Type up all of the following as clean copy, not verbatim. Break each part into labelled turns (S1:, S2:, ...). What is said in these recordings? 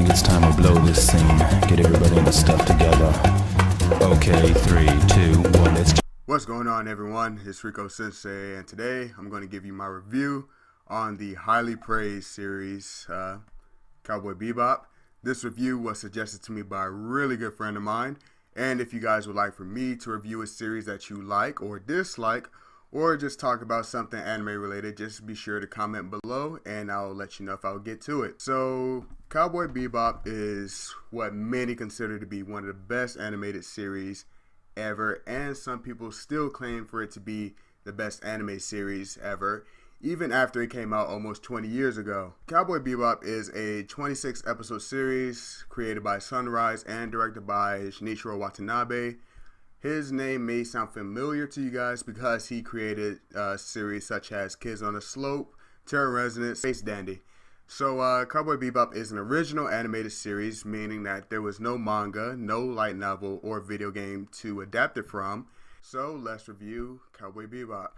S1: think it's time to blow this scene. Get everybody in the stuff together. Okay, 3, 2, 1, let's...
S2: What's going on, everyone? It's Rico Sensei, and today I'm going to give you my review on the highly praised series, Cowboy Bebop. This review was suggested to me by a really good friend of mine, and if you guys would like for me to review a series that you like or dislike, or just talk about something anime related, just be sure to comment below and I'll let you know if I'll get to it. So, Cowboy Bebop is what many consider to be one of the best animated series ever, and some people still claim for it to be the best anime series ever, even after it came out almost 20 years ago. Cowboy Bebop is a 26 episode series created by Sunrise and directed by Shinichiro Watanabe. His name may sound familiar to you guys because he created series such as Kids on the Slope, Terror Resonance, Space Dandy. So Cowboy Bebop is an original animated series, meaning that there was no manga, no light novel, or video game to adapt it from. So let's review Cowboy Bebop.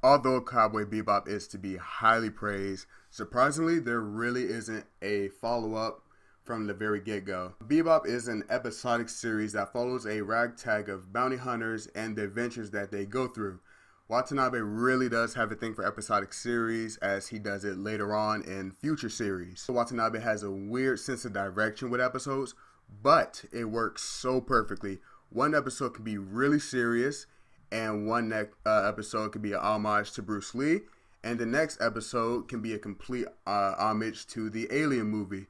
S2: Although Cowboy Bebop is to be highly praised, surprisingly there really isn't a follow-up from the very get-go. Bebop is an episodic series that follows a ragtag of bounty hunters and the adventures that they go through. Watanabe really does have a thing for episodic series, as he does it later on in future series. Watanabe has a weird sense of direction with episodes, but it works so perfectly. One episode can be really serious, and one episode can be an homage to Bruce Lee, and the next episode can be a complete homage to the Alien movie.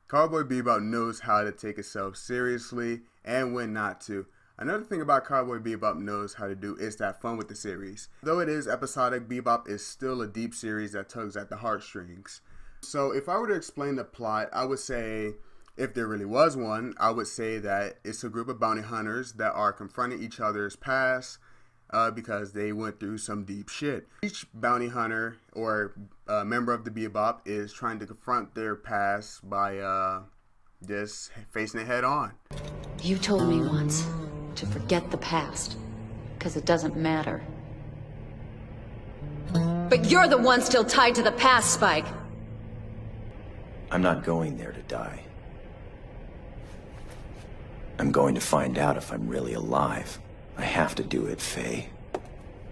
S2: Cowboy Bebop knows how to take itself seriously and when not to. Another thing about Cowboy Bebop knows how to do is to have fun with the series. Though it is episodic, Bebop is still a deep series that tugs at the heartstrings. So if I were to explain the plot, I would say, if there really was one, I would say that it's a group of bounty hunters that are confronting each other's past because they went through some deep shit. Each bounty hunter or member of the Bebop is trying to confront their past by just facing it head on.
S3: You told me once to forget the past, because it doesn't matter. But you're the one still tied to the past, Spike.
S4: I'm not going there to die. I'm going to find out if I'm really alive. I have to do it, Faye.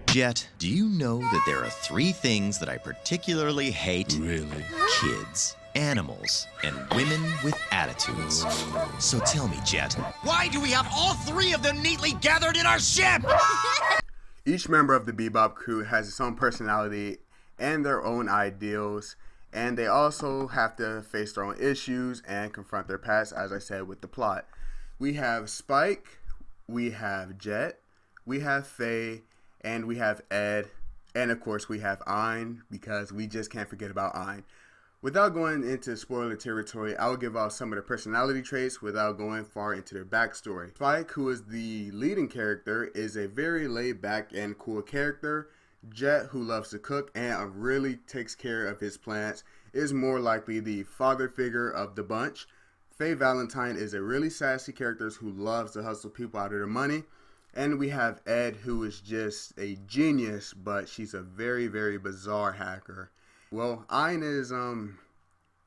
S5: Jet, do you know that there are 3 things that I particularly hate?
S1: Really?
S5: Kids, animals, and women with attitudes. So tell me, Jet, why do we have all 3 of them neatly gathered in our ship?
S2: Each member of the Bebop crew has its own personality and their own ideals, and they also have to face their own issues and confront their past, as I said with the plot. We have Spike, we have Jet, we have Faye, and we have Ed, and of course we have Ein, because we just can't forget about Ein. Without going into spoiler territory, I will give out some of their personality traits without going far into their backstory. Spike, who is the leading character, is a very laid back and cool character. Jet, who loves to cook and really takes care of his plants, is more likely the father figure of the bunch. Faye Valentine is a really sassy character who loves to hustle people out of their money. And we have Ed, who is just a genius, but she's a very, very bizarre hacker. Well, Ein is,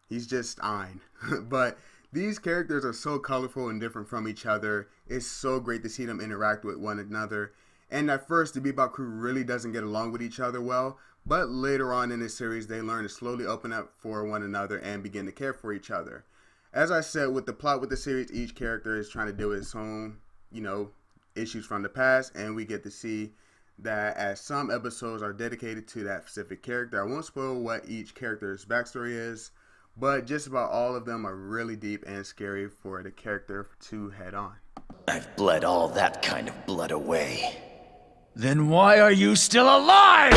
S2: he's just Ein. But these characters are so colorful and different from each other. It's so great to see them interact with one another. And at first, the Bebop crew really doesn't get along with each other well. But later on in this series, they learn to slowly open up for one another and begin to care for each other. As I said, with the plot with the series, each character is trying to deal with his own, issues from the past, and we get to see that as some episodes are dedicated to that specific character. I won't spoil what each character's backstory is, but just about all of them are really deep and scary for the character to head on.
S4: I've bled all that kind of blood away.
S6: Then why are you still alive?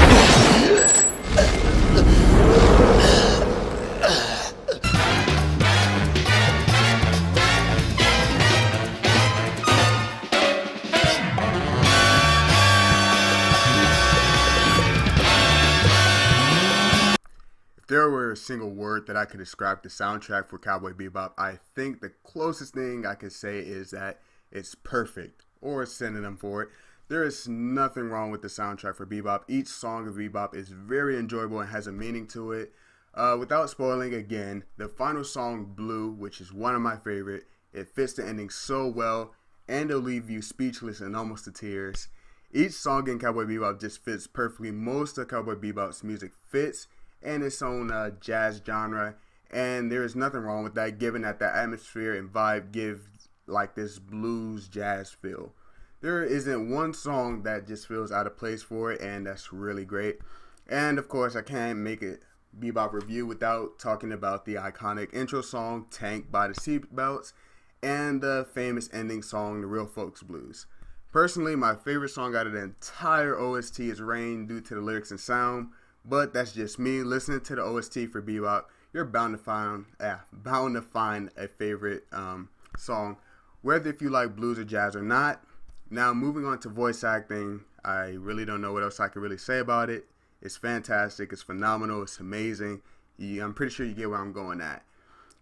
S2: If there were a single word that I could describe the soundtrack for Cowboy Bebop, I think the closest thing I could say is that it's perfect, or a synonym for it. There is nothing wrong with the soundtrack for Bebop. Each song of Bebop is very enjoyable and has a meaning to it. Without spoiling again, the final song, Blue, which is one of my favorite, it fits the ending so well, and it'll leave you speechless and almost to tears. Each song in Cowboy Bebop just fits perfectly. Most of Cowboy Bebop's music fits in its own jazz genre, and there is nothing wrong with that, given that the atmosphere and vibe give like this blues jazz feel. There isn't one song that just feels out of place for it, and that's really great. And of course, I can't make a Bebop review without talking about the iconic intro song, Tank by the Seatbelts, and the famous ending song, The Real Folks Blues. Personally, my favorite song out of the entire OST is Rain due to the lyrics and sound, but that's just me. Listening to the OST for Bebop, you're bound to find a favorite song, whether if you like blues or jazz or not. Now, moving on to voice acting, I really don't know what else I can really say about it. It's fantastic, it's phenomenal, it's amazing. I'm pretty sure you get where I'm going at.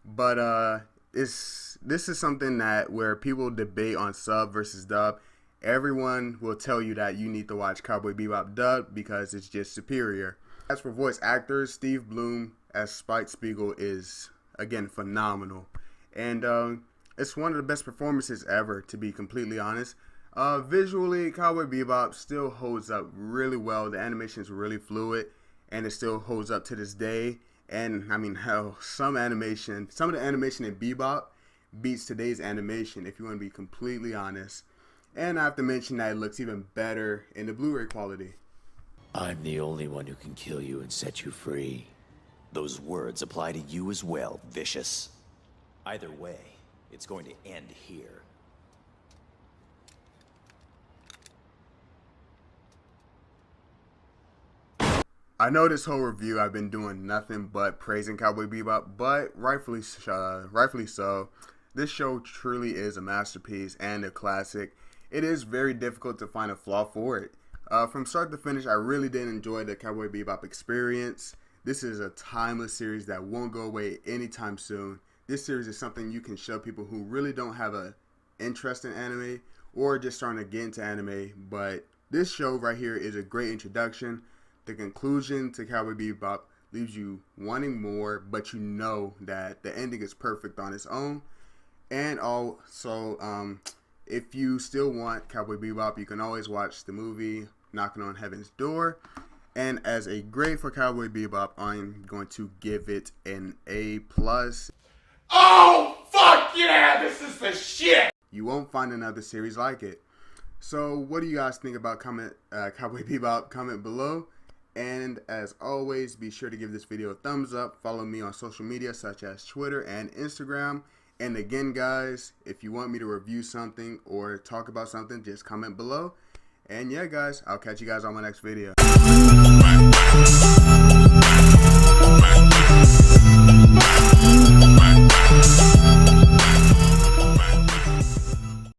S2: But this is something that where people debate on sub versus dub. Everyone will tell you that you need to watch Cowboy Bebop dub because it's just superior. As for voice actors, Steve Blum as Spike Spiegel is, again, phenomenal. And it's one of the best performances ever, to be completely honest. Visually, Cowboy Bebop still holds up really well. The animation is really fluid, and it still holds up to this day. And I mean, hell, some of the animation in Bebop beats today's animation, if you want to be completely honest. And I have to mention that it looks even better in the Blu-ray quality.
S4: I'm the only one who can kill you and set you free.
S5: Those words apply to you as well, Vicious. Either way, it's going to end here.
S2: I know this whole review I've been doing nothing but praising Cowboy Bebop, but rightfully so. This show truly is a masterpiece and a classic. It is very difficult to find a flaw for it. From start to finish, I really did enjoy the Cowboy Bebop experience. This is a timeless series that won't go away anytime soon. This series is something you can show people who really don't have an interest in anime or just starting to get into anime, but this show right here is a great introduction. The conclusion to Cowboy Bebop leaves you wanting more, but you know that the ending is perfect on its own. And also, if you still want Cowboy Bebop, you can always watch the movie Knocking on Heaven's Door. And as a grade for Cowboy Bebop, I'm going to give it an A+.
S7: Oh, fuck yeah, this is the shit!
S2: You won't find another series like it. So what do you guys think about Cowboy Bebop? Comment below. And as always, be sure to give this video a thumbs up. Follow me on social media such as Twitter and Instagram. And again, guys, if you want me to review something or talk about something, just comment below. And yeah, guys, I'll catch you guys on my next video.